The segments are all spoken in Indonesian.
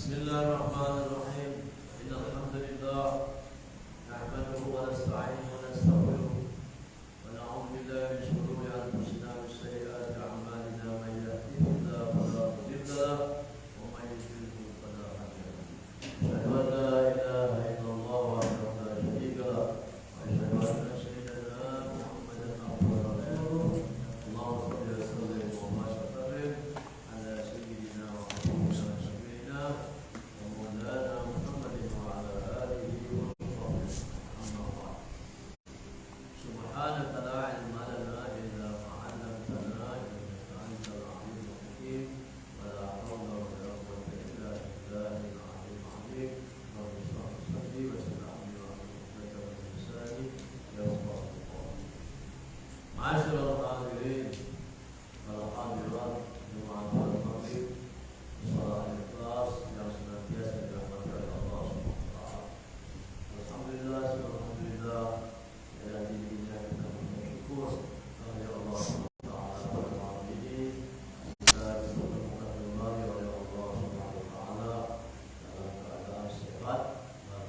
Bismillahirrahmanirrahim. Innal hamdalillah nahmaduhu wa nasta'inuhu wa nastaghfiruh wa na'udzu billahi min shururi anfusina wa sayyiati a'malina may yahdihillahu fala mudilla lahu wa may yudlil fala hadiya lahu. Asyhadu an la ilaha illallah wahdahu la syarika lahu wa asyhadu anna sayyidana Muhammadan abduhu wa rasuluh. Allahumma shalli wa sallim wa barik ala sayyidina wa habibina ومولانا محمد وعلى آله وصحبه أما بعد سبحانك لا علم لنا إلا ما علمتنا إنك أنت العليم الحكيم ولا حول ولا قوة إلا بالله العلي العظيم رب اشرح لي صدري ويسر لي أمري واحلل عقدة من لساني يفقهوا قولي. معاشر الحاضرين والحاضرات جماعة المغرب salat ikhlas yang senantiasa dirahmati oleh Allah Subhanahu wa taala. Alhamdulillah ya dirinya kita bersyukur kepada Allah Subhanahu wa taala pada malam ini kita dipertemukan kembali oleh Allah Subhanahu wa taala dalam keadaan sehat dan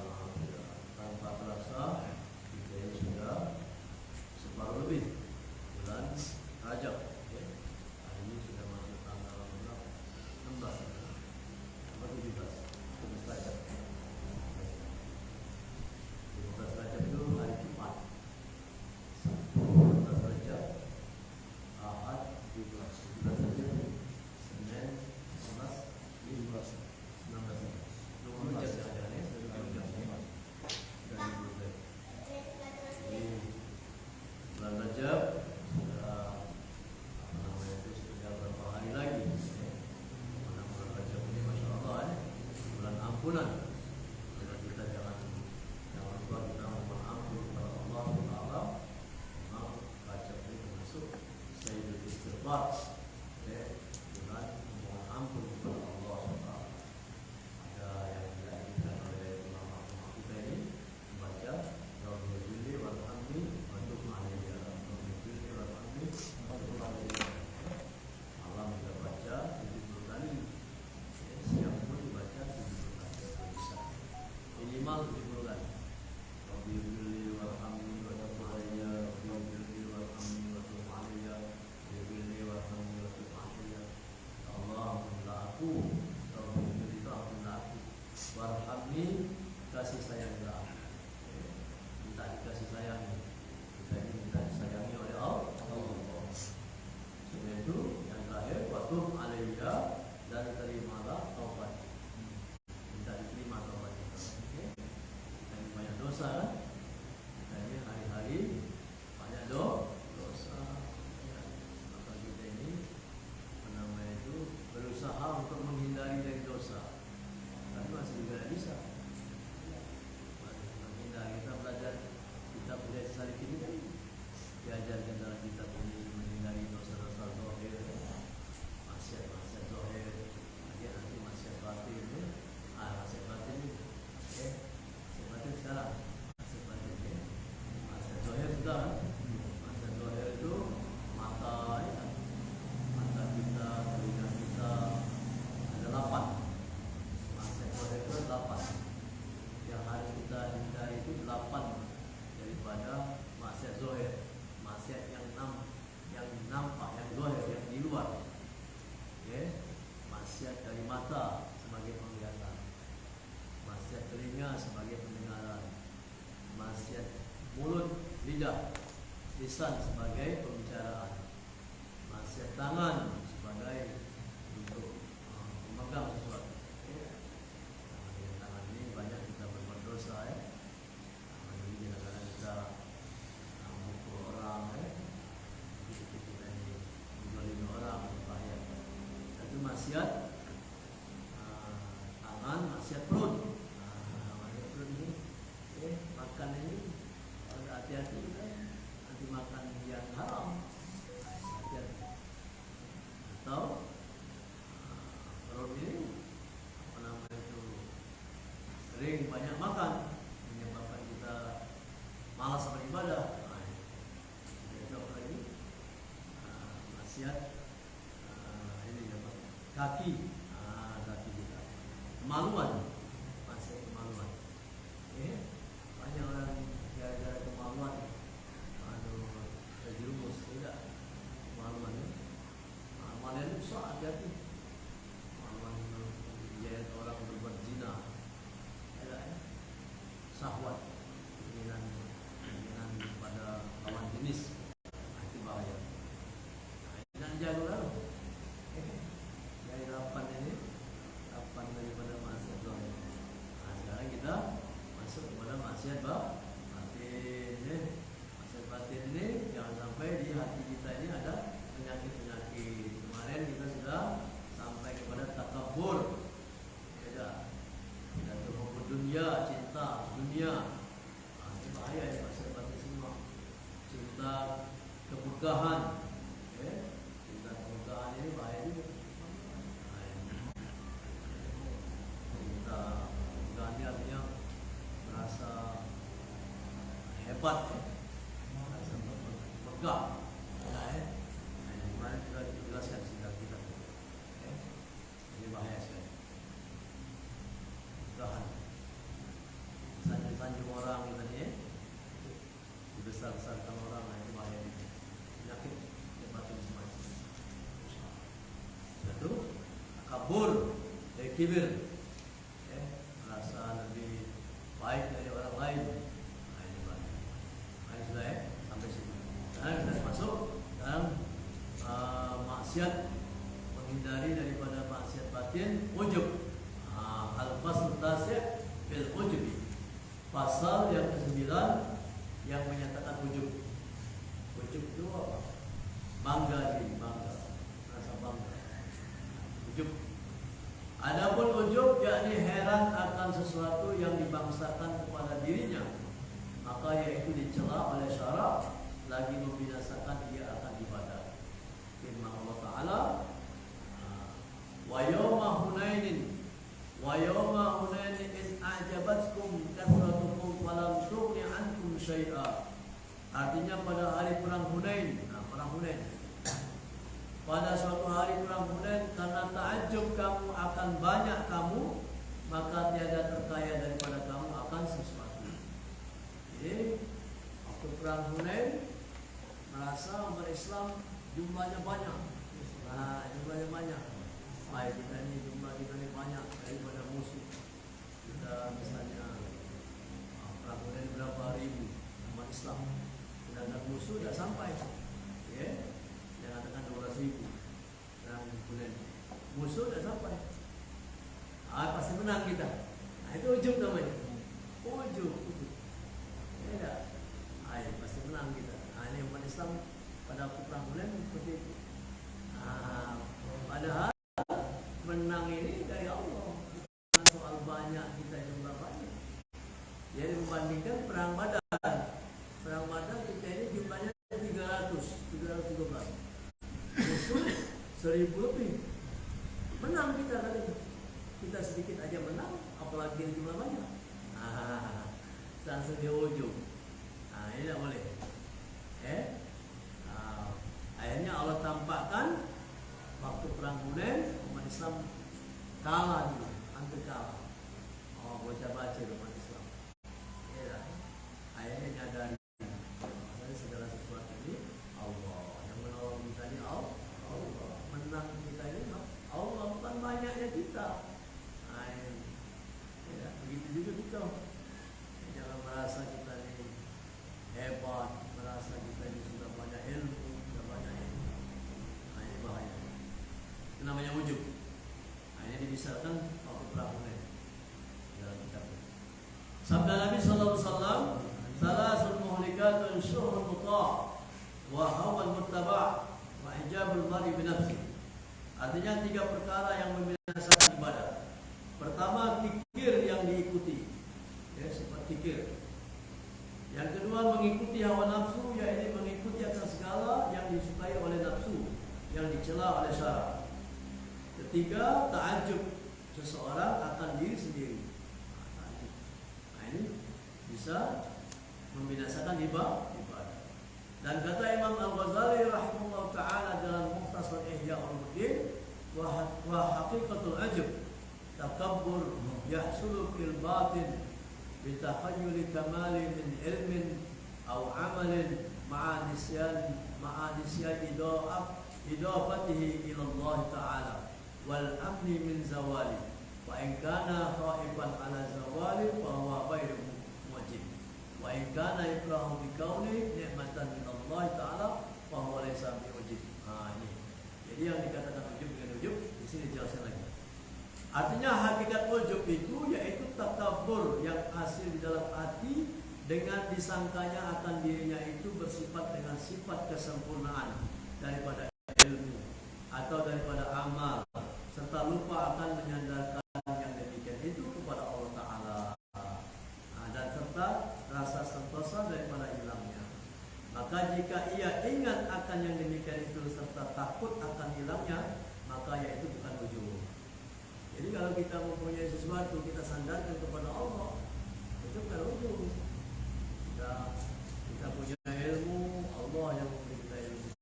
tanpa terasa kita ini sudah separuh lebih bulan Rajab. Hari ini sudah masuk tanggal 16 atau 17 Rajab. 15 Rajab itu hari Jumat. 15 Rajab Ahad 17 Rajab Senin 19 Rajab jalannya dari bulan Rajab sudah berapa hari lagi. Bulan ampunan. Jadi kita jangan lupa kita mohon ampun kepada Allah Taala. Memang Rajab ini termasuk Sayyidul Istighfar. Bulan mohon ampun kepada Allah Taala. Ada yang dilakukan oleh ulama kita ini membaca Rabbul Jilli wal Hamdi wa tub alayya. Rabbul Jilli wal Hamdi wa tub alayya. Malam kita baca 70 kali. Siang pun dibaca 70 kali bisa. Minimal 70 kali. Rabbil warhamni wa tub alayya, Rabbil warhamni wa tub alayya, Rabbil warhamni wa tub alayya. Allahumma aku, Rabbil aku, warhamni kasih sayanglah. Minta dikasih sayang. Kita ini minta disayangi oleh Allah. Sebab itu yang terakhir wa tub alayya dan terimalah taubat. Minta diterima taubat kita. Kita ini banyak dosa kan? Kita ini hari-hari banyak dosa. Maka kita ini berusaha untuk menghindari dari dosa. Tapi masih juga tidak bisa. Menghindari, kita belajar kitab Hidayah Salikin ini kan diajarkan dalam kitab ini menghindari dosa-dosa zahir, maksiat-maksiat zahir. Nanti maksiat batin ini, maksiat batin ini, maksiat batin sekarang, maksiat batin ini, maksiat zahir sudah. Maksiat zahir itu mata kita, telinga kita, ada 8. Maksiat zahir itu 8. Yang harus kita hindari itu 8 daripada maksiat zahir. Maksiat yang nampak, yang zahir, yang di luar. Maksiat dari mata sebagai penglihatan, maksiat telinga sebagai pendengaran, maksiat mulut, lidah, lisan sebagai pembicaraan, maksiat tangan sebagai untuk memegang sesuatu. Tangan ini banyak kita berbuat dosa. Jadi kadang-kadang kita memukul orang, kita ini menggolimi orang, bahaya. Itu maksiat tangan, maksiat perut. Maksiat perut ini, makan ini harus hati-hati kan? Nanti makan yang haram, hati-hati. Atau perut ini sering banyak makan menyebabkan kita malas beribadah. Itu apa lagi? Maksiat ini apa? Kaki kita kemaluan, masa kemaluan. Banyak orang gara-gara kemaluan, terjerumus tidak kemaluan. Kemaluan itu susah hati-hati. Kemaluan dia orang berbuat zina, syahwat, keinginan pada lawan jenis, itu bahaya. Jangan jago lalu. Dari 8 ini, 8 daripada maksiat zahir. Sekarang kita masuk kepada maksiat batin. Maksiat batin ini jangan sampai di hati kita ini ada penyakit-penyakit. Kemarin kita sudah sampai kepada takabur. Dunia, cinta dunia, ini bahaya ya, maksiat batin semua. Cinta kemegahan, cinta kemegahan ini bahaya juga. Cinta kemegahan ini artinya merasa hebat, merasa megah. Kemarin kita jelaskan cinta kita, ini bahaya sekali. Kemegahan. Sanjung orang kita ni, dibesar-besarkan orang, itu bahaya. Penyakit batin semua. Satu, kabur, kibir, merasa lebih baik dari orang lain. Ini bahaya. Sudah sampai sini. Sekarang kita masuk dalam maksiat, menghindari daripada maksiat batin, ujub. Al-fasl tasi' bil ujubi. Pasal yang ke-9 yang menyatakan ujub. Ujub itu apa? Bangga diri, bangga, rasa bangga. Ujub. Adapun ujub yakni heran akan sesuatu yang dibangsakan kepada dirinya, maka yaitu dicela oleh syarak, lagi membinasakan ia akan ibadah. Firman Allah Taala, wa yawma hunainin wa yawma hunainin iz a'jabatkum kathratukum wa lam tughni 'ankum syai'a. Artinya pada hari perang Hunain, perang Hunain. Pada suatu hari perang Hunain, karena takjub kamu akan banyak kamu, maka tiada terkaya daripada kamu akan sesuatu. Jadi waktu perang Hunain merasa umat Islam jumlahnya banyak. Jumlahnya banyak. Baik kita ini jumlah kita ini banyak daripada musuh. Kita misalnya perang Hunain berapa ribu umat Islam, sedangkan musuh dah sampai. Yang katakan 12.000 perang Hunain, musuh dah sampai. Pasti menang kita. Itu ujub namanya. Ujub. Ya, pasti menang kita. Ini umat Islam pada perang Hunain seperti itu. Padahal menang ini dari Allah, bukan soal banyak kita jumlah banyak. Jadi membandingkan perang Badar. Perang Badar kita ini jumlahnya 313. Musuh 1000 lebih. Menang kita kali ini. Kita sedikit aja menang, apalagi jumlah banyak. Langsung dia ujung. Ini tidak boleh. Akhirnya Allah tampakkan waktu perang Hunain umat Islam kalah dulu, hampir kalah. Baca-baca umat Islam. Akhirnya nyadari segala sesuatu ini Allah yang menolong kita ini Allah. Menang kita ini Allah, bukan banyaknya kita. Begitu juga kita. Jangan merasa kita ini hebat, merasa kita ini sudah banyak ilmu, sudah banyak ilmu. Ini bahaya. Itu namanya ujub. Ini dibisarkan waktu perang Hunain dalam kitab. Sabda Nabi sallallahu alaihi wasallam, "Salasul muhlikatun syuhrul muta' wa hawal muttaba' wa ijabul mar'i bi nafsi." Artinya 3 perkara yang membinasakan ibadah. Pertama, kikir yang diikuti. Sifat kikir. Yang kedua, mengikuti hawa nafsu, yaitu mengikuti akan segala yang disukai oleh nafsu, yang dicela oleh syarak. Ketiga, ta'ajub, seseorang akan diri sendiri. Ini bisa membinasakan ibadah. Dan kata Imam Al-Ghazali rahimahullah ta'ala dalam Mukhtasar Ihya Ulumuddin, wa haqiqatul ajab, takabbur yahsulu fil batin bitahayyul kamali min ilmin aw amalin ma'a nisyan idafatihi ila Allah Ta'ala wal amni min zawali wa in kana khaifan ala zawali fa huwa ghairu mujib wa in kana ikrahu bi kauni ni'matan min Allah Ta'ala fa huwa laysa bi ujib. Ini. Jadi yang dikatakan ujub dengan ujub di sini jelaskan lagi. Artinya hakikat ujub itu yaitu takabur yang hasil di dalam hati dengan disangkanya akan dirinya itu bersifat dengan sifat kesempurnaan daripada ilmu atau daripada amal, serta lupa akan menyandarkan yang demikian itu kepada Allah Ta'ala, dan serta rasa sentosa daripada hilangnya. Maka jika ia ingat akan yang demikian itu serta takut akan hilangnya, maka yaitu bukan ujub. Jadi kalau kita mempunyai sesuatu kita sandarkan kepada Allah, itu bukan ujub. Kita punya ilmu, Allah yang memberi kita ilmu.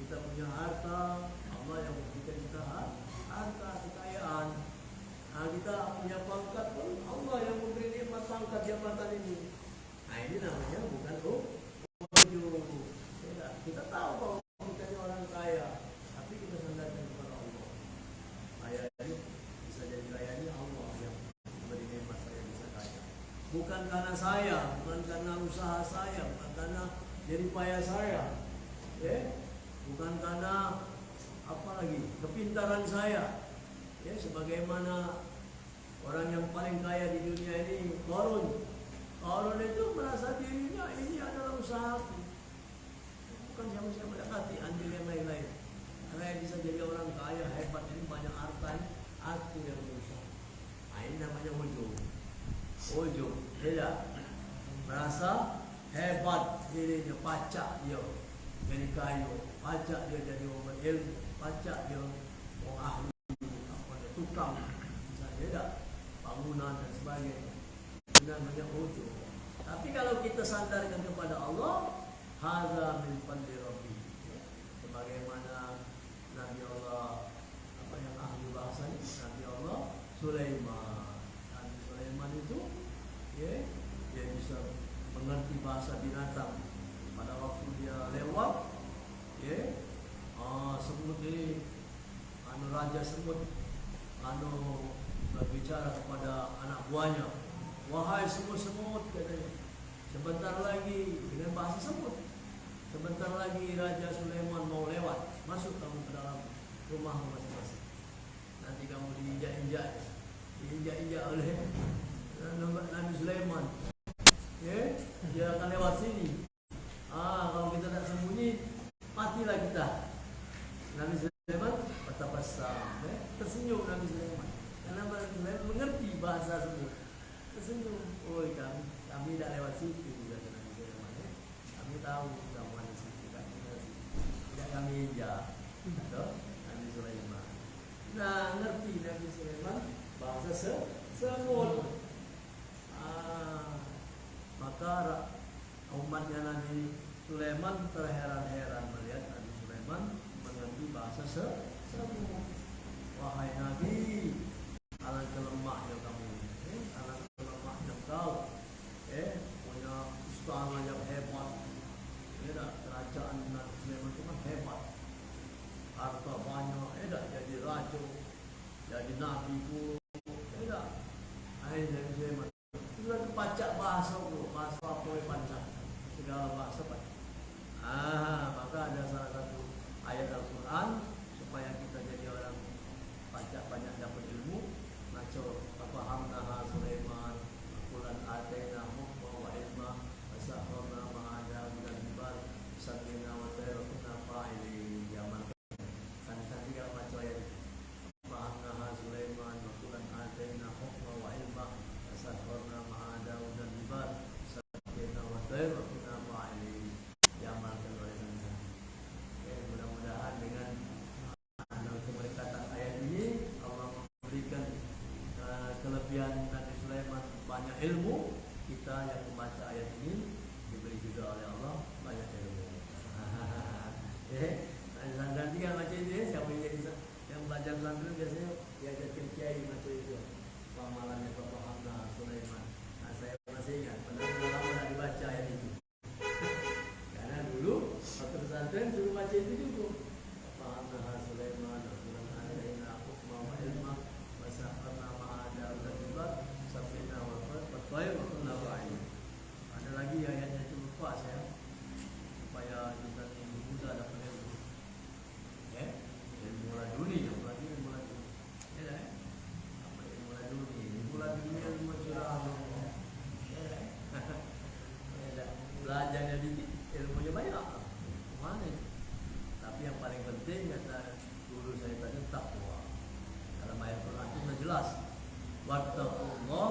Kita punya harta, Allah yang memberikan kita harta, kekayaan. Kita punya pangkat pun, Allah yang memberi nikmat pangkat jabatan ini. Ini namanya bukan ujub. Kita tahu bahwa kita ini orang kaya, tapi kita sandarkan kepada Allah. Kaya ini bisa jadi kaya ini Allah yang memberi nikmat saya bisa kaya. Bukan karena saya, bukan karena usaha saya, bukan karena jerih payah saya, bukan karena apa lagi kepintaran saya. Sebagaimana orang yang paling kaya di dunia ini, Qarun itu merasa dirinya ini adalah usahaku, bukan siapa-siapa dekati andil yang lain-lain. Saya bisa jadi orang kaya hebat ini banyak harta, aku yang berusaha. Ini namanya ujub. Tidak merasa hebat dirinya, pacak dia jadi kayu, pacak dia jadi orang ilmu, pacak dia orang ahli, tukang, misalnya tidak bangunan dan sebagainya. Itu namanya ujub. Tapi kalau kita sandarkan kepada Allah, hadza min fadli rabbi. Sebagaimana Nabi Allah, apa yang ahli bahasa ini, Nabi Allah Sulaiman. Itu dia bisa mengerti bahasa binatang. Pada waktu dia lewat, semut ini, raja semut, berbicara kepada anak buahnya, wahai semut-semut, katanya, sebentar lagi dengan bahasa semut, sebentar lagi Raja Sulaiman mau lewat, masuk kamu ke dalam rumah masing-masing. Nanti kamu diinjak-injak oleh Nabi Sulaiman. Dia akan lewat sini. Kalau kita tak sembunyi, matilah kita. Nabi Sulaiman bertabassam, tersenyum Nabi Sulaiman. Karena Nabi Sulaiman mengerti bahasa semut. Tersenyum. Kami tidak lewat situ juga Nabi Sulaiman. Kami tahu kamu ada situ, tidak kami injak. Nabi Sulaiman. Ngerti Nabi Sulaiman bahasa semut. Maka umatnya Nabi Sulaiman terheran-heran melihat Nabi Sulaiman mengerti bahasa semut. Wahai Nabi, alangkah lemahnya kamu, alangkah lemahnya kau, punya istana yang hebat. Kerajaan Nabi Sulaiman itu kan hebat, harta banyak, jadi raja, jadi nabi pun, Nabi Sulaiman itu pacak bahasa apa yang pancak, segala bahasa pancak. Maka ada salah satu ayat Al-Quran supaya kita jadi orang pacak banyak dapat ilmu. Maco fahamnaha Sulaiman kulan atayna hukma wa ilma wasahharna ma'ada min al-jibal sabina wa tayrukna fa'ili yaman. Santi kalau maco ayat fahamnaha Sulaiman kulan atayna hukma wa ilma wasahharna ma'ada min al-jibal sabina wa tayrukna fa'ili yaman. Mudah-mudahan dengan keberkatan ayat ini Allah memberikan kelebihan Nabi Sulaiman banyak ilmu. Kita yang membaca ayat ini diberi juga oleh Allah banyak ilmu. Nanti kan baca ini, siapa yang belajar London biasanya diajarkan kiai macam itu pamalannya Bapak Hamna Sulaiman. Nah, saya masih ingat, padahal lama dibaca ayat itu. Karena dulu waktu pesantren suruh baca itu juga. Bapak Hamna Sulaiman, Al-Quran alaina hukma wa ilma wa safarna ma'ada al-katibat sabina wa fatwaya wa kunna wa'in. Ada lagi ayatnya itu lupa saya, supaya kita ini muda dapat ilmu. Ya, ilmu laduni, ilmu laduni. Ya, apa ilmu laduni? Ilmu laduni ilmu curah. Ya, belajarnya dikit, ilmunya banyak. Mana itu? Tapi yang paling penting kata guru saya tadi takwa. Dalam ayat Quran itu sudah jelas. Wattaqullah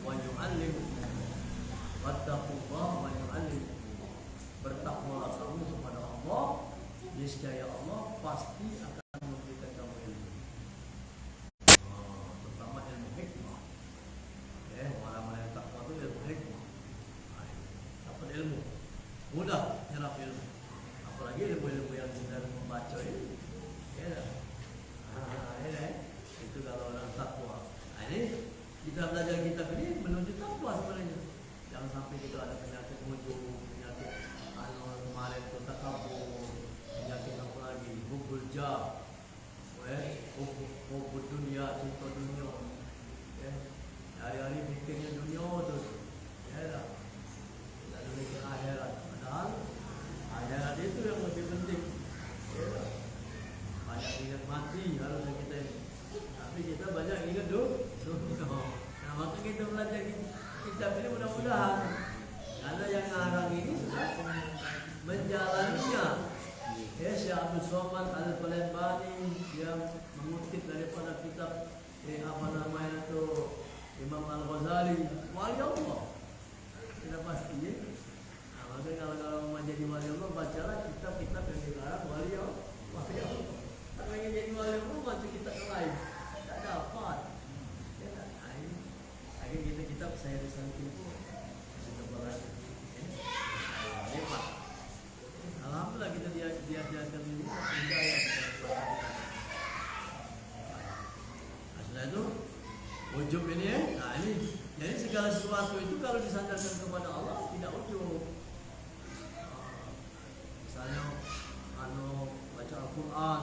wa yu'allimukum. Wattaqullah wa yu'allimukum. Bertakwalah kamu kepada Allah, niscaya Allah pasti akan memberikan kamu ilmu. Terutama ilmu hikmah. Orang-orang yang takwa itu ilmu hikmah. Dapat ilmu, mudah nyerap ilmu. Apalagi ilmu-ilmu yang kita membaca ini. Itu kalau orang takwa. Ini kita belajar kitab ini menuju takwa sebenarnya. Jangan sampai kita ada penyakit muncul, penyakit kemarin itu takabur, penyakit apa lagi, hubul jah, hubul dunia, cinta dunia. Hari-hari mikirnya dunia terus. Tidak mikir akhirat. Padahal akhirat itu yang lebih penting. Banyak ingat mati harusnya kita ini. Tapi kita banyak ingat dunia. Nah, maka kita belajar kitab ini mudah-mudahan. Karena yang ngarang ini sudah menjalaninya. Syekh Abdul Somad Al-Palembani yang mengutip daripada kitab apa namanya itu Imam Al-Ghazali, wali Allah. Tidak pasti ya. Nah, maka kalau mau jadi wali Allah, bacalah kitab-kitab yang dilarang wali Allah. Kalau ingin jadi wali Allah, baca kitab yang lain. Tak dapat. Akhirnya kitab saya disamping pun sudah berhasil. Hebat. Alhamdulillah kita diajarkan ini hidayah. Setelah itu ujub ini ya. Nah ini jadi segala sesuatu itu kalau disandarkan kepada Allah tidak ujub. Misalnya baca Al-Quran,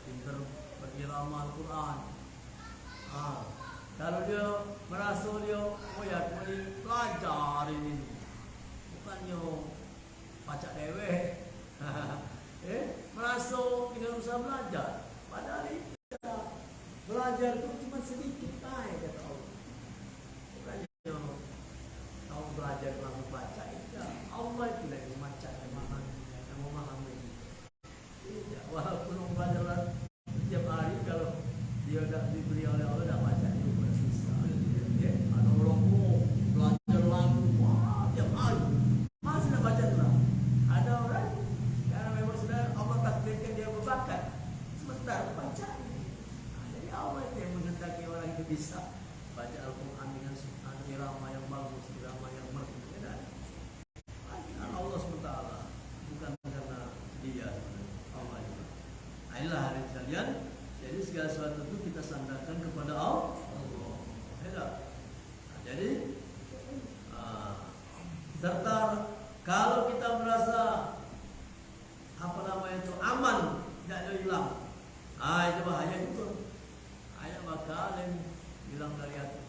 pintar berirama Al-Quran. Kalau dia merasa dia ya belajar ini bukannya baca dewek. Merasa kita usah belajar. Padahal kita belajar itu cuma sedikit aja kata Allah. Bukannya kamu belajar langsung baca itu. Allah itu yang membaca yang memahami. Tidak, walaupun belajar setiap hari kalau dia tidak diberi oleh Allah tidak baca juga bisa. Ada orang belajar langsung tiap hari masih tidak baca lah. Ada orang karena memang sudah Allah takdirkan dia berbakat sebentar baca. Jadi Allah itu yang menghendaki orang itu bisa baca Al-Quran dengan irama yang bagus, irama yang merdu. Karena Allah SWT, bukan karena dia. Allah itu. Inilah hari sekalian. Jadi segala sesuatu itu kita sandarkan kepada Allah. Jadi serta kalau kita merasa apa namanya itu aman, tidak ada hilang. Itu bahaya juga. Ayat bakal hilang dari hati.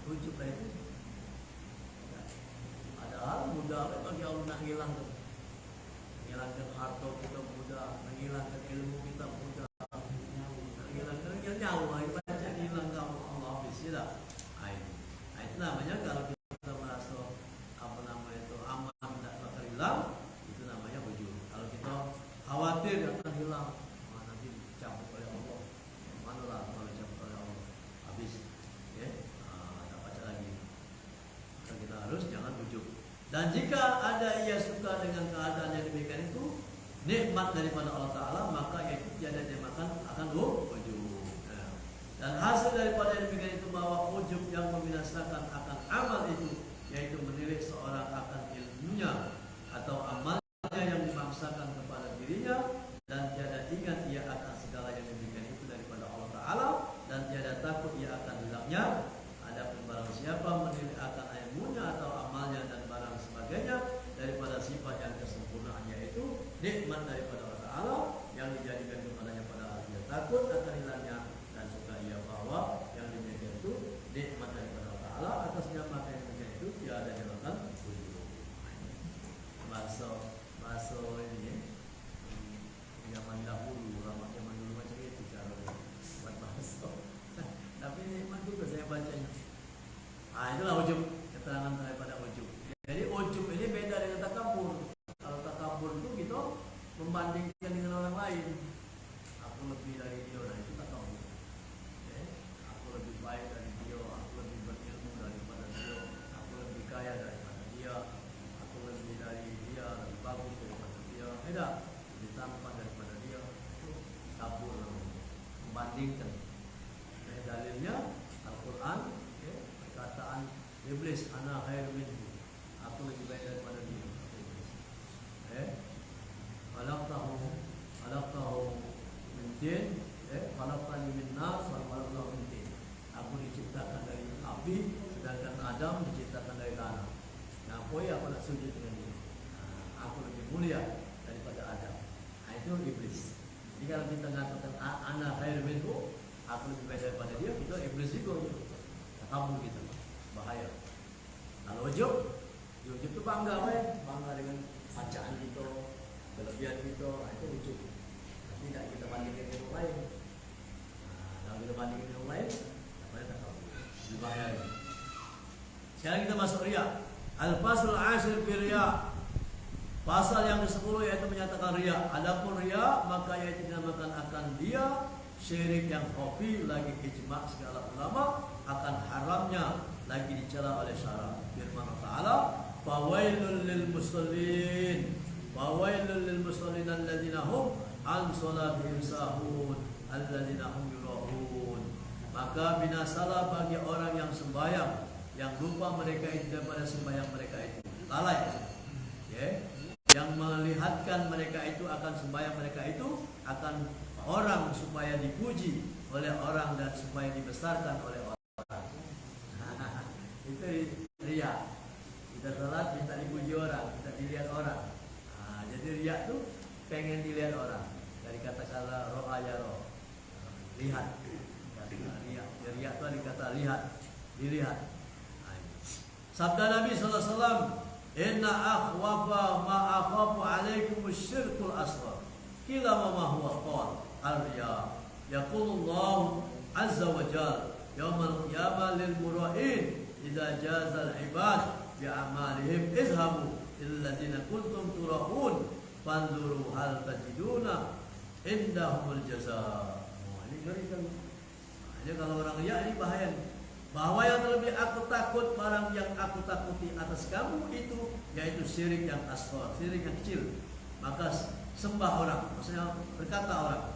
Ujub itu. Padahal mudah bagi Allah nak hilang. Menghilangkan harta kita mudah, menghilangkan ilmu kita mudah, menghilangkan nyawa ibadah hilang kamu Allah habis tidak. Itu namanya kalau kita merasa apa namanya itu aman tidak bakal hilang, itu namanya ujub. Kalau kita khawatir akan hilang, nanti dicabut oleh Allah. Manalah kalau dicabut oleh Allah habis, tak baca lagi. Maka kita harus jangan ujub. Dan jika ada ia suka dengan keadaan yang demikian itu nikmat daripada Allah Ta'ala, maka itu tiada dimakan akan ujub. Dan hasil daripada yang demikian itu bahwa ujub yang membinasakan akan amal itu, yaitu menilik seorang akan ilmunya atau amalnya yang dimaksakan kepada dirinya, dan tiada ingat ia akan segala yang demikian itu daripada Allah Ta'ala, dan siapa menilai akan ilmunya atau amalnya dan barang sebagainya daripada sifat yang kesempurnaan, yaitu nikmat daripada Allah Ta'ala yang dijadikan kepadanya pada hal dia takut akan hilangnya, dan suka ia bahwa yang demikian itu nikmat daripada Allah Ta'ala atasnya, maka yang demikian itu tiada jabatan ujub. Bahasa ini zaman dahulu, ulama zaman dulu macam itu cara buat bahasa. Tapi nikmat juga saya bacanya. Itulah ujub, keterangan daripada ujub. Jadi ujub ini beda dengan takabur. Kalau takabur itu gitu membandingkan dengan orang lain. Aku lebih dari dia, nah itu takabur. Aku lebih baik dari dia, aku lebih berilmu daripada dia, aku lebih kaya daripada dia, aku lebih dari dia, lebih bagus daripada dia. Beda, lebih tampan daripada dia. Itu takabur namanya. Membandingkan. Dalilnya Al-Quran, perkataan iblis, ana khairu minhu, aku lebih baik daripada dia. Khalaqtahu min tin, khalaqtani min nar, wa khalaqtahu min tin. Aku diciptakan dari api, sedangkan Adam diciptakan dari tanah. Nah, aku nak sujud dengan dia. Aku lebih mulia daripada Adam. Itu iblis. Jadi kalau kita mengatakan ana khairu minhu, aku lebih baik daripada dia, itu iblis juga. Takabur kita, bahaya. Kalau ujub itu bangga, bangga dengan bacaan kita, kelebihan kita, itu ujub. Tapi tidak kita bandingkan dengan orang lain. Kalau kita bandingkan dengan orang lain, namanya takabur. Lebih bahaya ini. Sekarang kita masuk riya. Al-Faslul Ashir fi riya. Pasal yang ke-10 yaitu menyatakan riya. Adapun riya, maka yaitu dinamakan akan dia syirik yang khafi, lagi ijma' segala ulama akan haramnya, lagi dicela oleh syara. Firman Allah Ta'ala, fawailul lil musallin, fawailul lil musallin alladzina hum an salatihim sahun, alladzina hum yura'un. Maka binasalah bagi orang yang sembahyang, yang lupa mereka itu daripada sembahyang mereka itu, lalai, yang melihatkan mereka itu akan sembahyang mereka itu akan orang supaya dipuji oleh orang dan supaya dibesarkan oleh orang. Itu riya. Kita salat minta dipuji orang, minta dilihat orang. Jadi riya itu pengen dilihat orang. Dari kata-kata ro'a ya roh, lihat. Riya itu ada kata lihat, dilihat. Sabda Nabi SAW, inna akhwafa ma akhafu alaikum syirkul asghar. Kila ma huwa qal al-riya. Yaqulullah azza wa jalla yawmal qiyamah lil mura'in idza jaza al-ibad bi a'malihim izhabu ila alladziina kuntum tura'un fanzuru hal tajiduna indahumul jazaa. Ini ngeri kan. Ini kalau orang riya ini bahaya. Bahwa yang lebih aku takut, barang yang aku takuti atas kamu itu yaitu syirik yang asghar, syirik yang kecil. Maka sembah orang, maksudnya berkata orang,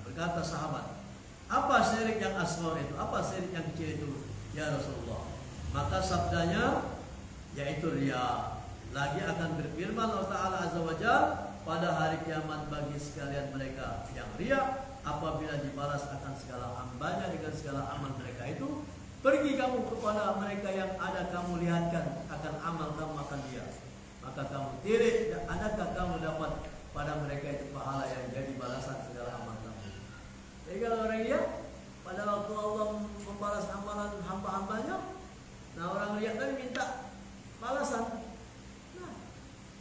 berkata sahabat, apa syirik yang asghar itu? Apa syirik yang kecil itu? Ya Rasulullah. Maka sabdanya yaitu riya. Lagi akan berfirman Allah Ta'ala Azza wa Jalla pada hari kiamat bagi sekalian mereka yang riya, apabila dibalas akan segala hambanya dengan segala amal mereka itu, pergi kamu kepada mereka yang ada kamu lihatkan akan amal kamu akan dia, maka kamu tilik, adakah kamu dapat pada mereka itu pahala yang jadi balasan segala amal kamu. Jadi kalau orang riya, pada waktu Allah membalas amalan hamba-hambanya, nah orang riya tadi minta balasan. Nah,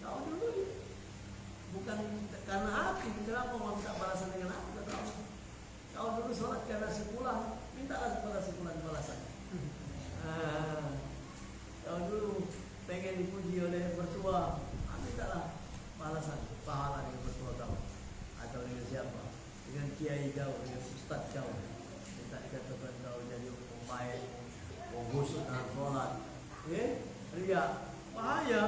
tahu dulu ya. Bukan karena hati, kenapa mau minta balasan dengan hati? Kau dulu sholat karena sepulang, mintalah kepada sepulang balasan. Kau dulu pengen dipuji oleh mertua, mintalah balasan, pahala dengan mertua kau, atau dengan siapa, dengan kiai kau, dengan ustaz kau. Minta dikatakan kau jadi pemain, khusus dalam sholat. Riya, bahaya.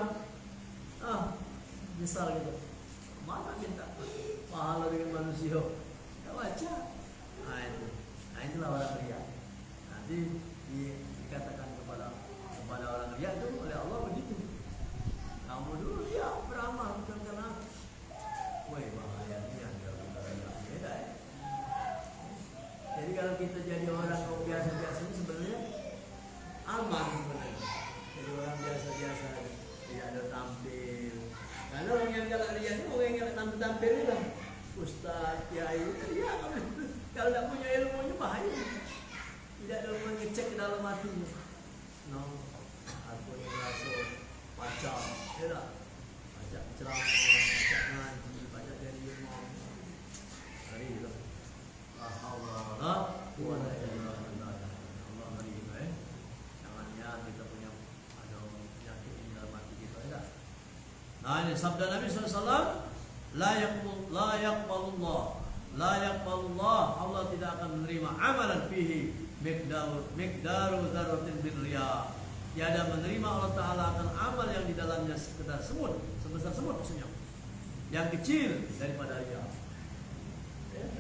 Misal gitu, mana minta pahala dengan manusia? Kau baca. Itulah orang riya. Nanti dikatakan kepada orang riya itu oleh Allah begitu. Kamu dulu riya beramal bukan karena bahayanya beda. Jadi kalau kita jadi orang biasa tampil-tampil lah. Ustaz, kiai, ya kalau tak punya ilmunya bahaya. Tidak ada orang ngecek ke dalam hatinya. No, aku ni rasa baca, ya tak? Baca ceramah, baca ngaji, baca dari imam. Hari itu, Allah, wala ilaha illallah. Allah hari itu, jangannya kita punya ada penyakit di dalam hati kita, ya tak? Nah ini sabda Nabi SAW, la yaqbalullah, Allah tidak akan menerima amalan fihi miqdaru dzarratin birriya. Tiada menerima Allah Ta'ala akan amal yang di dalamnya sekedar semut, sebesar semut maksudnya, yang kecil daripada riya.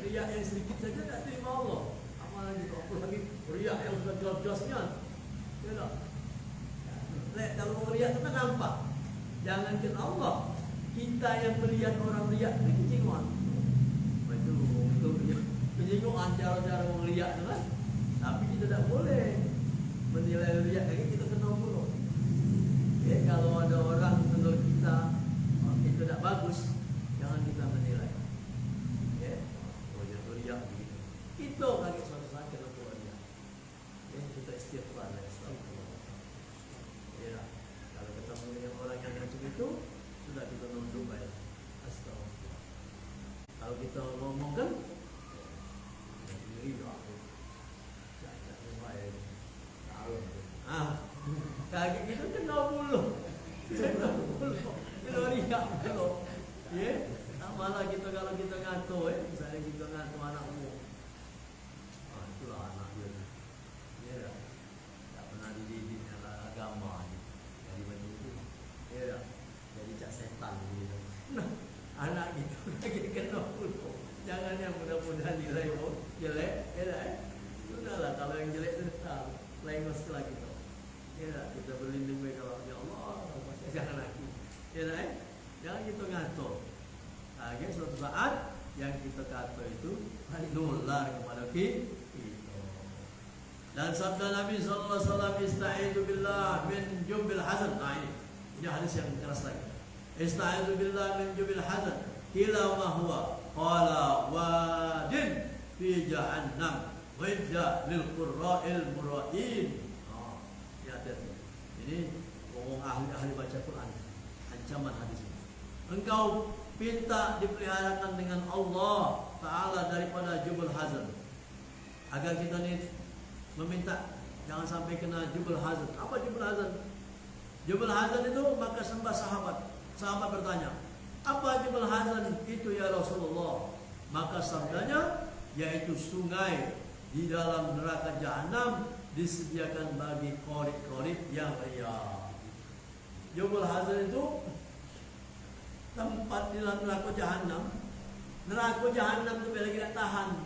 Riya yang sedikit saja tak terima Allah. Amalan itu apalagi riya yang sudah jelas-jelasnya. Ya. Kalau riya itu kan nampak. Jangankan Allah, kita yang melihat orang riya itu kejinguan. Itu kejinguan cara-cara orang riya itu kan. Tapi kita tak boleh menilai riya lagi, kita kena bunuh. Kalau ada orang menurut kita itu tak bagus, jangan kita menilai. Oh jatuh riya begitu. Itu lagi suatu saat kena buat riya. Kita istighfar dan astagfirullah. Kalau ketemu dengan orang yang macam itu, sudah kita nunduk baik. Astagfirullah. Kalau kita ngomong kan, riya. Kaget gitu kena buluh. Kena riak kalau. Malah kita kalau kita ngatur, misalnya kita ngatur anakmu. Itulah anak dia. Tak pernah dididik agama ni. Jadi macam itu. Jadi cak setan gitu. Nah, anak gitu lagi kena buluh. Jangan yang mudah-mudahan nilai jelek, sudahlah kalau yang jelek itu dah lain masalah kita. Kita berlindung baik kalau ya Allah, jangan lagi. Jangan kita ngatur. Suatu saat yang kita kata itu nular kepada kita. Dan sabda Nabi sallallahu alaihi wasallam, "Ista'izu billah min jubil hazan." Ini hadis yang keras lagi. "Ista'izu billah min jubil hazan." Kila ma huwa qala wadin fi jahannam wajja lil qurra'il mura'in. Ini ngomong ahli baca Quran. Ancaman hadis ini. Engkau minta dipeliharakan dengan Allah Ta'ala daripada jubul hazan. Agar kita ni meminta jangan sampai kena jubul hazan. Apa jubul hazan? Jubul hazan itu maka sembah sahabat. Sahabat bertanya, apa jubul hazan itu ya Rasulullah? Maka sabdanya, yaitu sungai di dalam neraka jahanam disediakan bagi korek-korek yang riya. Jubul hazan itu tempat di dalam neraka jahanam. Neraka jahanam itu bila kita tahan.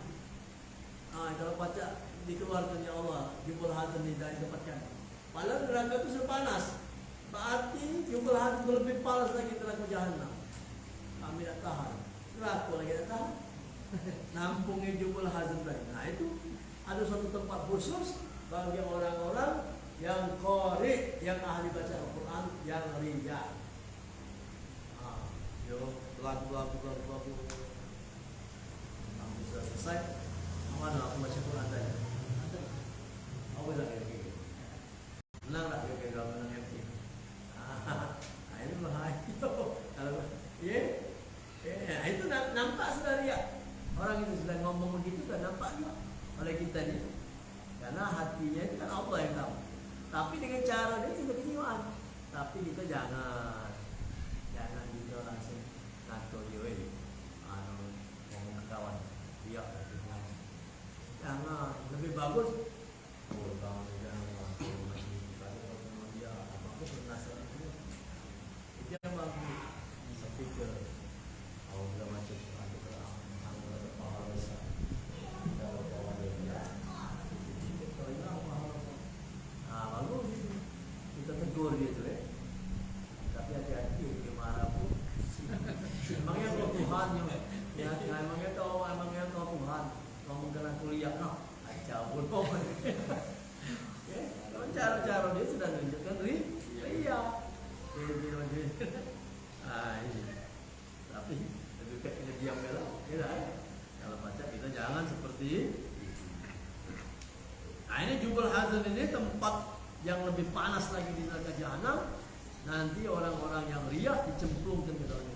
Kalau baca dikeluarkan ya Allah, jubul hazan ini dari tempatkan. Padahal neraka itu sudah panas. Berarti jubul hazan itu lebih panas lagi neraka jahanam. Kami tak tahan. Neraka lagi tak tahan. Nampungnya jubul hazan tadi. Nah itu ada suatu tempat khusus bagi orang-orang yang qari, yang ahli baca Al-Quran, yang riya. Pelaku. Kamu sudah selesai. Mana aku baca Quran tadi? Aku bilang kayak menang tak kayak kalau menang MC? Itu bahaya. Itu nampak sudah riya. Orang itu sudah ngomong begitu, sudah nampak juga oleh kita ni. Karena hatinya itu kan Allah yang tahu. Tapi dengan cara dia tidak kejiwaan. Tapi kita jangan kita langsung ngatur dia. Ngomong ke kawan, dia lagi ngaji. Jangan, lebih bagus. Kawan jangan ngatur lagi. Kalau dia aku pernah itu. Dia mampu speaker. Kalau sudah macam ada terang, ada kepala besar. Kalau kawan dia. Bagus kita tegur gitu tapi hati-hati dia marah pun. Emangnya kau Tuhan emangnya kau Tuhan kamu kena kuliah acau pun cara-cara dia sudah menunjukkan iya. Jubal Hazan ini tempat yang lebih panas lagi di neraka jahanam. Nanti orang-orang yang riak dicemplungkan ke dalamnya.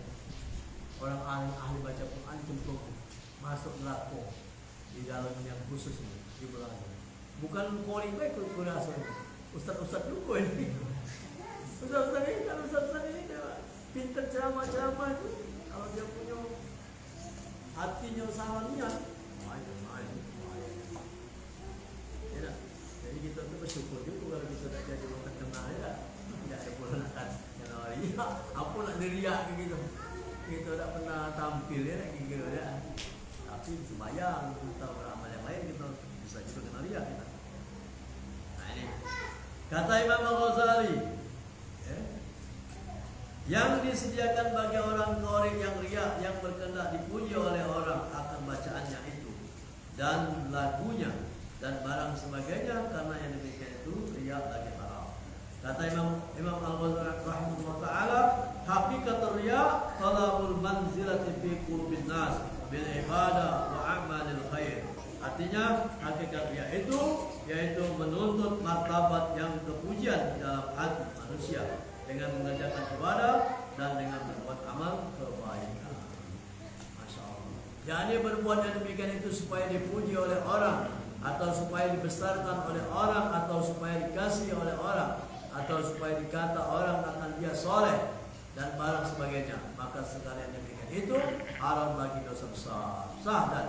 Orang ahli baca Quran dicemplungkan masuk neraka di dalam yang khusus ini Jubal Hazan. Bukan koli baik kurasa. Ustaz-ustaz juga ini. Ustaz-ustaz ini dia pintar ceramah-ceramah itu. Kalau dia punya hatinya sama niat, main. Ya, jadi kita tuh bersyukur juga kalau kita tak jadi orang terkenal ya. Tidak ada pula nak kenal riak. Apa nak diriak gitu. Kita tak pernah tampil ya gitu ya. Tapi sembahyang kita beramal yang lain kita bisa juga kenal riak kita. Nah ini kata Imam Al-Ghazali, ya, yang disediakan bagi orang qari yang riak yang berkehendak dipuji oleh orang akan bacaannya itu dan lagunya dan barang sebagainya, karena yang demikian itu riak lagi haram. Kata Imam Al-Ghazali rahimahullah taala, hakikat riak talabul manzilati fi qulubin nas bil ibadah wa amalil khair. Artinya hakikat riak itu yaitu menuntut martabat yang kepujian di dalam hati manusia dengan mengerjakan ibadah dan dengan berbuat amal kebaikan. Masya Allah. Jadi berbuat yang demikian itu supaya dipuji oleh orang, atau supaya dibesarkan oleh orang, atau supaya dikasihi oleh orang, atau supaya dikata orang akan dia soleh dan barang sebagainya, maka sekalian demikian itu haram bagi dosa besar. Sah dan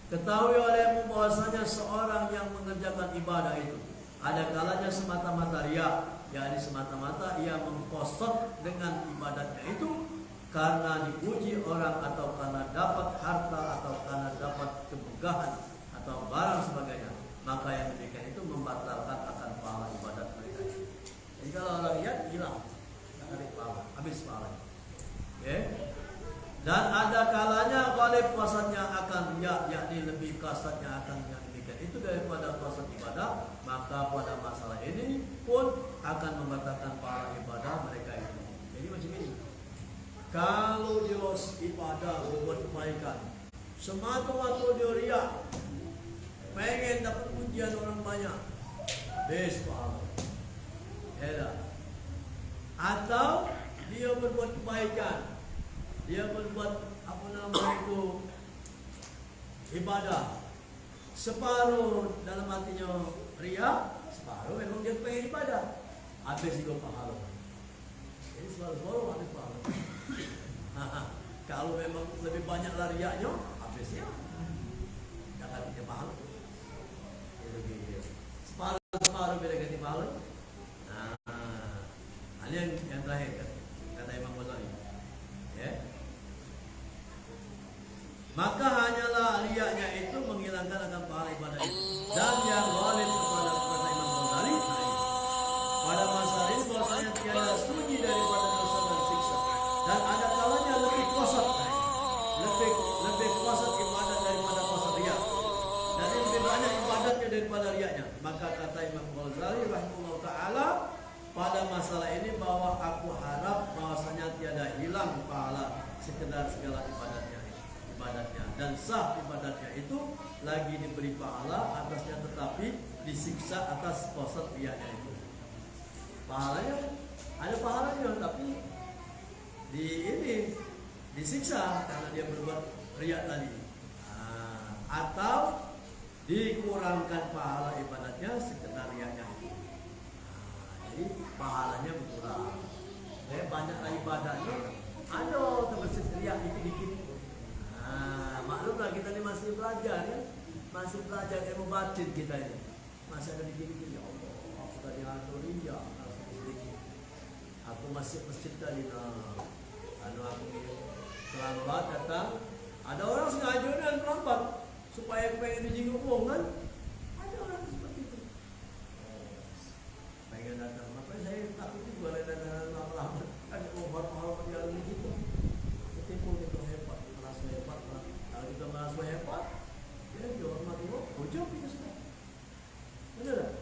ketahui olehmu bahwasanya seorang yang mengerjakan ibadah itu ada kalanya semata-mata riya, yakni semata-mata ia mengkosot dengan ibadatnya itu karena dipuji orang, atau karena dapat harta, atau karena dapat kemegahan, atau barang sebagainya, maka yang demikian itu membatalkan akan pahala ibadat mereka. Jadi kalau orang riya hilang, tak ada pahala, habis pahala. Okay? Dan ada kalanya ghalib qasadnya akan riya, yakni lebih qasadnya akan yang demikian itu daripada qasad ibadah, maka pada masalah ini pun akan membatalkan pahala ibadah mereka itu. Jadi macam ini. Kalau dia ibadah berbuat kebaikan, semata-mata dia riya, pengen dapat pujian orang banyak, habis pahala. Ya. Atau dia berbuat kebaikan, dia berbuat ibadah separuh dalam hatinya riya, separuh memang dia pengen ibadah, habis juga pahala. Jadi separuh habis pahala. Kalau memang lebih banyak riaknya, habisnya jangan ganti pahala. Separuh beda ganti pahala. Nah, ini yang terakhir kata Imam Ghazali. Ya. Maka hanyalah riaknya itu menghilangkan akan pahala ibadah itu. Dan yang ghalib kepada Imam Ghazali pada masa ini bahwasanya tiada sunyi daripada dosa dan siksa. Dan ada kalanya lebih kuasa ibadah daripada kuasa riak. Dan lebih banyak ibadatnya daripada riaknya. Maka kata Imam Ghazali rahimahullah taala, pada masalah ini bahwa aku harap bahwasanya tiada hilang pahala sekedar segala ibadatnya dan sah ibadatnya itu lagi diberi pahala atasnya, tetapi disiksa atas qasad riaknya itu. Pahalanya ada pahalanya, tapi disiksa karena dia berbuat riak tadi. Atau dikurangkan pahala ibadatnya sekedar riaknya itu. Jadi pahalanya berkurang. Banyaklah ibadahnya, ada terbesit riak dikit-dikit. Maklumlah kita ini masih belajar ya, masih belajar ilmu batin kita ini, masih ada dikit-dikit. Ya Allah, sudah diatur riak sedikit. Aku masih masjid tadi, aku terlambat datang. Ada orang sengaja dan terlambat supaya pengen dijenguk kan? Ada orang seperti itu. Pengen datang, maka saya takut juga datang lama-lama. Ada obat pahala dia gitu. Ketipu itu hebat, merasa hebat. Kalau kita merasa hebat, ya jangan mati bocor kita sudah. Benar tak?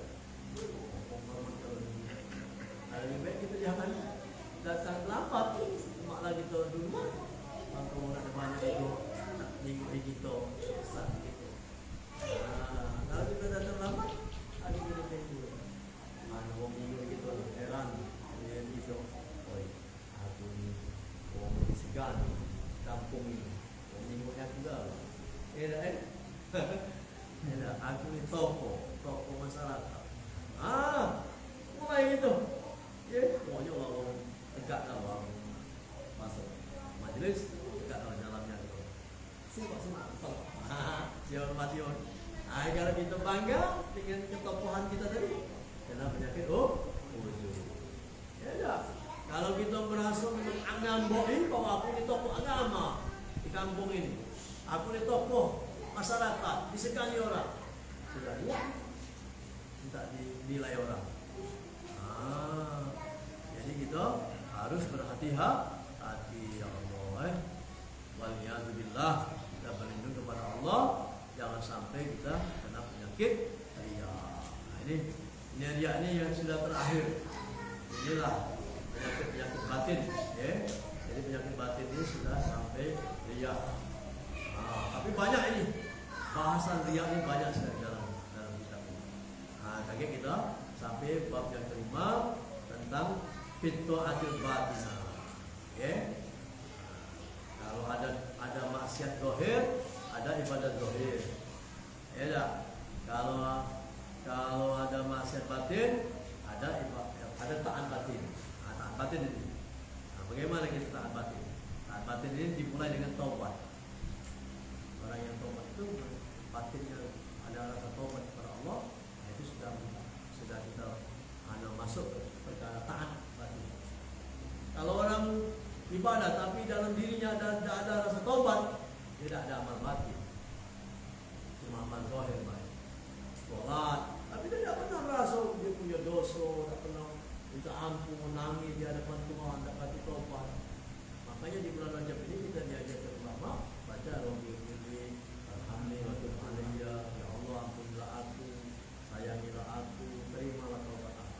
Lebih baik kita jangan datang lambat. Maklah kita dulu, maka orang ada banyak itu minggu kita saat itu. Kalau kita datang lambat, masyarakat. Mulai gitu. Ya, pokoknya orang tegak dalam masuk majelis, tegak dalam jalannya itu. Sumpah. Dihormati orang. Kalau kita bangga dengan ketokohan kita tadi, kena penyakit ujub. Ya dah. Kalau kita merasa mengambil bahwa aku ini tokoh agama di kampung ini, aku ini tokoh masyarakat, disekali orang, sudah ya, tidak dinilai orang. Jadi kita harus berhati-hati ya Allah. Waliyadzubillah, kita berlindung kepada Allah, jangan sampai kita kena penyakit riya. Ini riya ini yang sudah terakhir. Inilah penyakit batin, ya. Jadi penyakit batin ini sudah sampai riya. Tapi banyak ini bahasan riya ini banyak sekali dalam kitab ini. Kaget kita sampai bab yang kelima tentang fitnatul batinah. Ya. Kalau ada maksiat zahir, ada ibadat zahir. Ya dah. Kalau ada maksiat batin, ada taat batin. Taat batin ini. Bagaimana kita taat batin? Taat batin ini dimulai dengan taubat. Orang yang taubat itu batinnya ada rasa taubat kepada Allah, itu sudah kita masuk ke perkara taat batin. Kalau orang ibadah tapi dalam dirinya ada rasa taubat, tidak ada amal batin, cuma amal zahir baik. Sholat, tapi dia tidak pernah rasa dia punya dosa, tidak pernah minta ampun, menangis di hadapan Tuhan, tidak pati taubat. Makanya di bulan Rajab ini kita diajarkan ulama baca Rabbil Ghifri, Alhamdulillah, ya Allah ampunilah aku, sayangilah aku, terimalah taubat aku.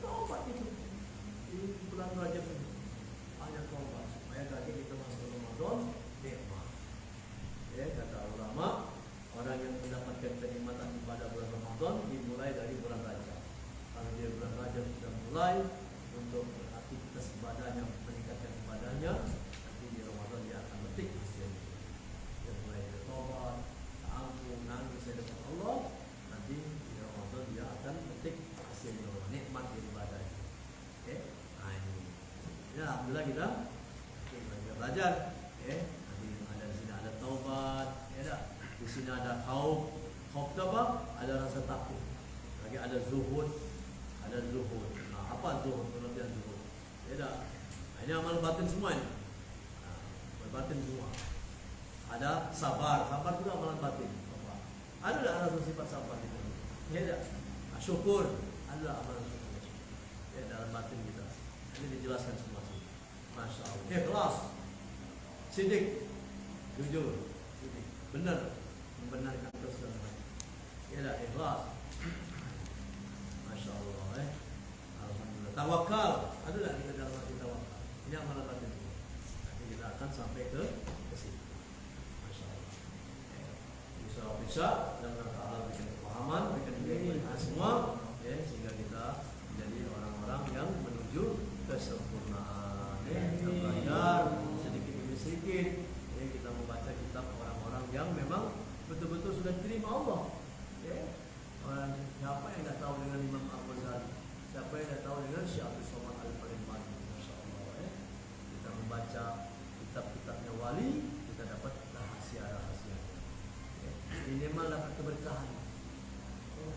Taubat itu di bulan Rajab ini banyak taubat supaya kaki kita masuk Ramadan nikmat. Ya kata ulama, orang yang mendapatkan kenikmatan pada bulan Ramadan dimulai dari bulan Rajab. Kalau dia bulan Rajab sudah mulai untuk aktivitas ibadahnya, meningkatkan ibadahnya, nanti di Ramadan dia akan metik hasilnya. Dia mulai bertobat, ampun, nangis di depan Allah, nanti di Ramadan dia akan metik hasilnya, nikmat di ibadahnya. Oke, ini. Ya, alhamdulillah kita belajar. Nanti ada di sini ada taubat, ya dah. Di sini ada khauf. Khauf itu apa? Ada rasa takut. Lagi ada zuhud. Apa zuhud? Pengertian zuhud. Ya dah. Ini amal batin semua ini. Amal batin semua. Ada sabar. Sabar juga amalan batin. Ada tak rasa sifat sabar itu? Ya dah. Syukur. Ada amalan syukur. Ya dalam batin kita. Ini dijelaskan semua sih. Masya Allah. Ikhlas. Sidik. Jujur. Sidik. Benar. Membenarkan kesalahan. Ya dah, ikhlas. Masya Allah. Alhamdulillah. Tawakal. Ada tak kita dalam arti tawakal? Ini amalan batin. Nanti kita akan sampai ke situ. Masya Allah. Bisa dan Allah berikan kepahaman, berikan kebenaran semua, sehingga kita menjadi orang-orang yang menuju kesempurnaan. Kita belajar sedikit demi sedikit. Kita membaca kitab orang-orang yang memang betul-betul sudah terima Allah. Orang siapa yang tidak tahu dengan Imam Al-Ghazali? Siapa yang tidak tahu dengan Syekh Abdul Somad Al-Farimani? Masya Allah. Kita membaca kitab-kitabnya wali, kita dapat rahasia-rahasia. Ini malah dapat keberkahan.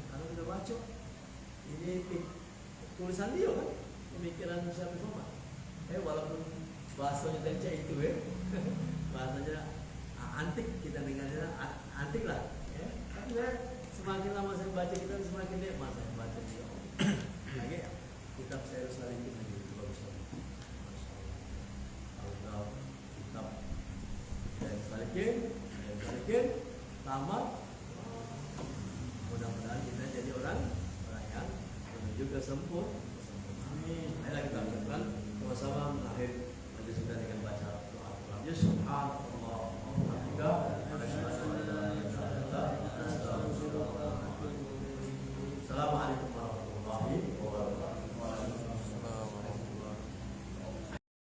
Kalau kita baca, ini tulisan dia kan, pemikiran Syekh Abdul Somad. Walaupun bahasanya tercak itu, bahasanya antik, kita dengarnya antik lah. Tapi semakin lama saya baca kitab, semakin nikmat saya baca dia. Lagi kitab saya Salikin lagi itu bagus lagi. Kalau kitab saya Salikin tamat, mudah-mudahan kita jadi orang yang menuju kesempurnaan. Amin. Ayolah kita ucapkan sama-sama akhir nanti sudah dengan baca doa Al-Qur'an. Subhanallah. Assalamualaikum.